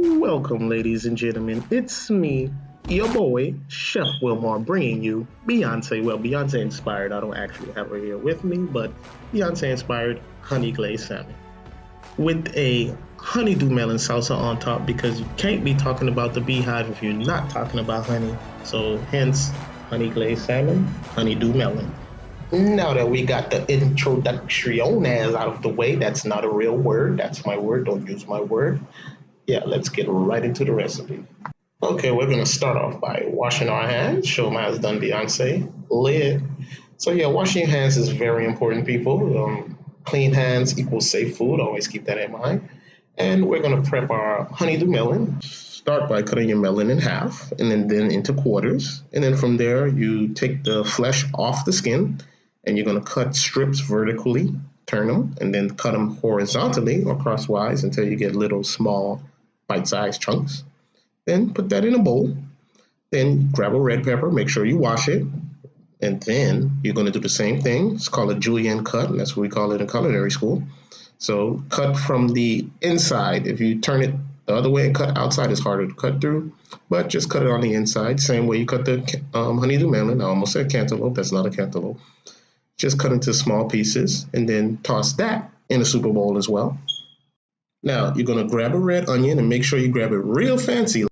Welcome, ladies and gentlemen. It's me, your boy, Chef Wilmore, bringing you Beyonce. Well, Beyonce inspired. I don't actually have her here with me, but Beyonce inspired honey glazed salmon with a honeydew melon salsa on top, because you can't be talking about the beehive if you're not talking about honey. So, hence, honey glazed salmon, honeydew melon. Now that we got the introducciones out of the way, that's not a real word. That's my word. Don't use my word. Yeah, let's get right into the recipe. Okay, we're going to start off by washing our hands. Show me how it's done, Beyonce. Lid. So yeah, washing your hands is very important, people. Clean hands equals safe food. Always keep that in mind. And we're going to prep our honeydew melon. Start by cutting your melon in half and then into quarters. And then from there, you take the flesh off the skin and you're going to cut strips vertically, turn them, and then cut them horizontally or crosswise until you get little small bite-sized chunks. Then put that in a bowl. Then grab a red pepper, make sure you wash it. And then you're going to do the same thing. It's called a julienne cut, and that's what we call it in culinary school. So cut from the inside. If you turn it the other way and cut outside, it's harder to cut through, but just cut it on the inside. Same way you cut the honeydew melon. I almost said cantaloupe. That's not a cantaloupe. Just cut into small pieces and then toss that in a super bowl as well. Now, you're going to grab a red onion and make sure you grab it real fancy.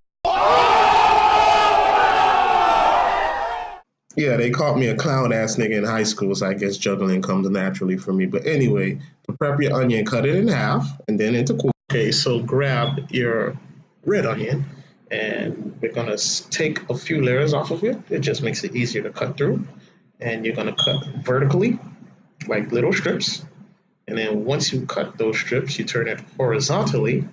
Yeah, they called me a clown ass nigga in high school, so I guess juggling comes naturally for me. But anyway, to prep your onion, cut it in half and then into quarters. Okay, so grab your red onion and we're going to take a few layers off of it. It just makes it easier to cut through. And you're going to cut vertically, like little strips. And then once you cut those strips, you turn it horizontally.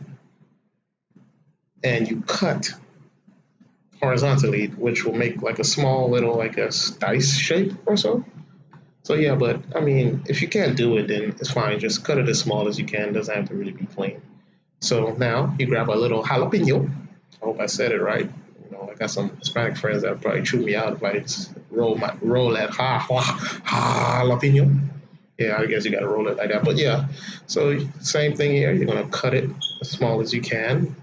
And you cut horizontally, which will make like a small little, like a dice shape or so. So yeah, but I mean, if you can't do it, then it's fine. Just cut it as small as you can. It doesn't have to really be plain. So now you grab a little jalapeno. I hope I said it right. I got some Hispanic friends that would probably chew me out if I didn't roll that jalapeno. Yeah, I guess you got to roll it like that. But yeah, so same thing here. You're going to cut it as small as you can.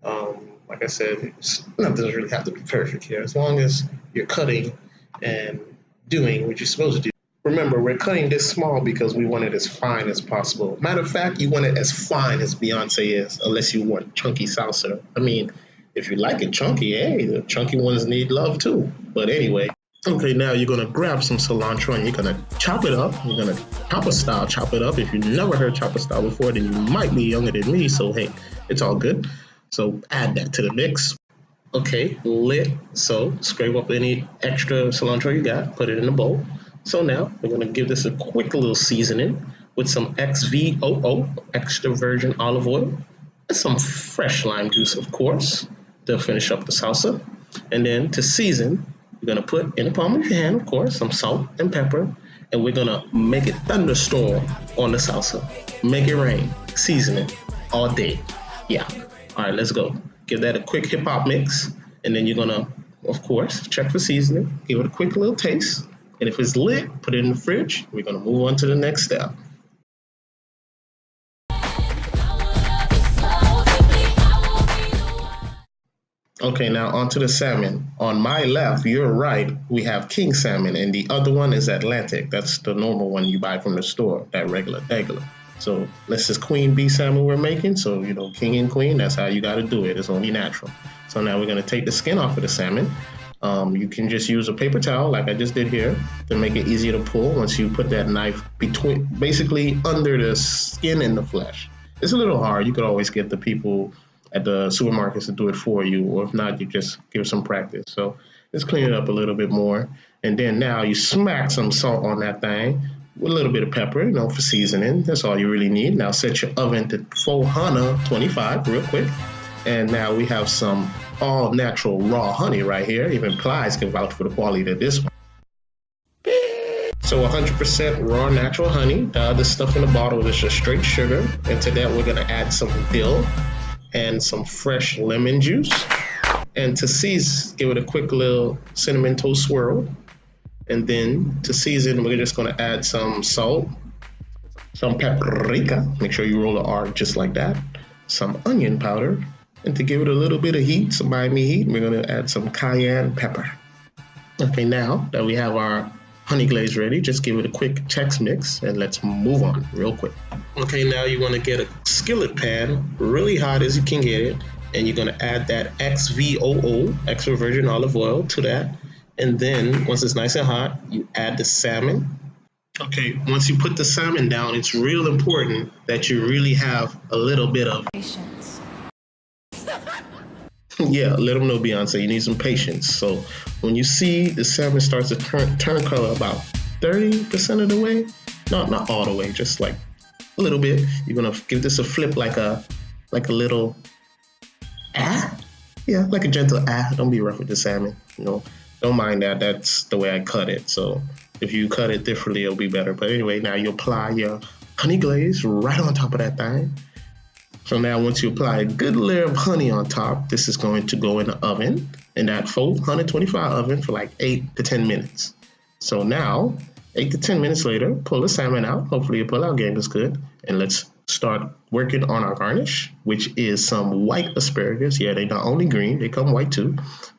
Like I said, it doesn't really have to be perfect here. As long as you're cutting and doing what you're supposed to do. Remember, we're cutting this small because we want it as fine as possible. Matter of fact, you want it as fine as Beyonce is, unless you want chunky salsa. I mean, if you like it chunky, hey, the chunky ones need love too. But anyway, okay, now you're going to grab some cilantro and you're going to chop it up. You're going to chopper style chop it up. If you've never heard chopper style before, then you might be younger than me. So, hey, it's all good. So add that to the mix. Okay, lit. So scrape up any extra cilantro you got, put it in a bowl. So now we're going to give this a quick little seasoning with some XVOO, extra virgin olive oil, and some fresh lime juice, of course. They'll finish up the salsa. And then to season, you're going to put in the palm of your hand, of course, some salt and pepper. And we're going to make it thunderstorm on the salsa. Make it rain. Season it all day. Yeah. All right, let's go. Give that a quick hip hop mix. And then you're going to, of course, check for seasoning. Give it a quick little taste. And if it's lit, put it in the fridge. We're going to move on to the next step. Okay, now onto the salmon. On my left, your right, we have King Salmon, and the other one is Atlantic. That's the normal one you buy from the store, that regular. So this is Queen Bee salmon we're making. So, King and Queen, that's how you got to do it. It's only natural. So now we're going to take the skin off of the salmon. You can just use a paper towel like I just did here to make it easier to pull once you put that knife basically under the skin and the flesh. It's a little hard. You could always get the people at the supermarkets to do it for you, or if not, you just give some practice. So let's clean it up a little bit more. And then now you smack some salt on that thing with a little bit of pepper, for seasoning. That's all you really need. Now set your oven to 425 real quick. And now we have some all natural raw honey right here. Even Plies can vouch for the quality of this one. So 100% raw natural honey. The other stuff in the bottle is just straight sugar. And to that, we're going to add some dill and some fresh lemon juice. And to season, give it a quick little cinnamon toast swirl. And then to season, we're just going to add some salt, some paprika. Make sure you roll the R just like that. Some onion powder, And to give it a little bit of heat, some Miami heat, we're gonna add some cayenne pepper. Okay, now that we have our honey glaze ready, just give it a quick Chex Mix and let's move on real quick. Okay, now you wanna get a skillet pan, really hot as you can get it, and you're gonna add that XVOO, extra virgin olive oil, to that. And then once it's nice and hot, you add the salmon. Okay, once you put the salmon down, it's real important that you really have a little bit of patience. Yeah, let them know, Beyonce, you need some patience. So when you see the salmon starts to turn color about 30% of the way, not all the way, just like a little bit, you're gonna give this a flip like a little yeah, like a gentle don't be rough with the salmon, you know. Don't mind that, that's the way I cut it. So if you cut it differently, it'll be better. But anyway, now you apply your honey glaze right on top of that thing. So now once you apply a good layer of honey on top, this is going to go in the oven, in that 425 oven for like 8 to 10 minutes. So now, 8 to 10 minutes later, pull the salmon out. Hopefully your pull-out game is good. And let's start working on our garnish, which is some white asparagus. Yeah, they're not only green, they come white too.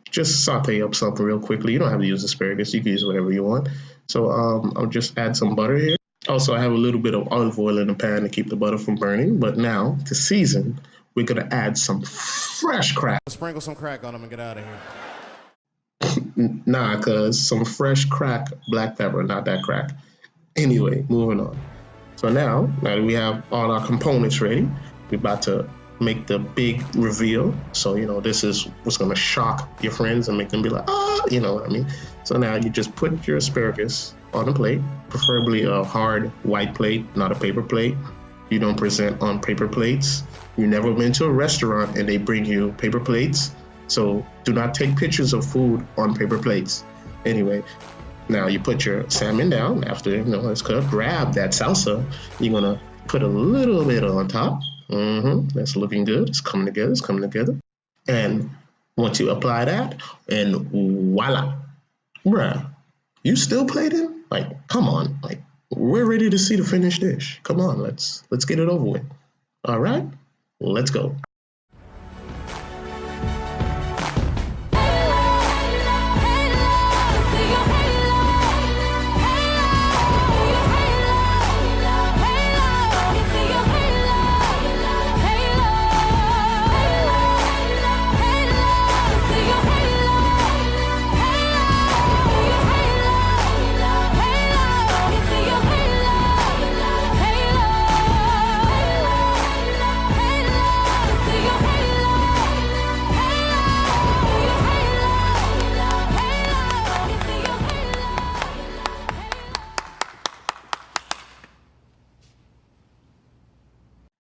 Just saute up something real quickly. You don't have to use asparagus. You can use whatever you want. So I'll just add some butter here. Also, I have a little bit of olive oil in the pan to keep the butter from burning. But now, to season, we're going to add some fresh crack. Sprinkle some crack on them and get out of here. Nah, cuz some fresh crack black pepper, not that crack. Anyway, moving on. So now that we have all our components ready, we're about to make the big reveal. So, you know, this is what's going to shock your friends and make them be like, ah, you know what I mean? So now you just put your asparagus on a plate, preferably a hard white plate, not a paper plate. You don't present on paper plates. You've never been to a restaurant and they bring you paper plates. So do not take pictures of food on paper plates. Anyway, now you put your salmon down after, you know, it's cut. Grab that salsa. You're going to put a little bit on top. That's looking good. It's coming together. It's coming together. And once you apply that, and voila. Bruh, you still plating? Like, come on. Like, we're ready to see the finished dish. Come on, let's get it over with. All right, let's go.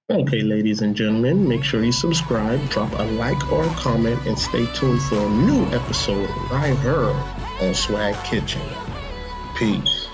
Okay, ladies and gentlemen, make sure you subscribe, drop a like or a comment, and stay tuned for a new episode right here on Swagg Kitchen. Peace.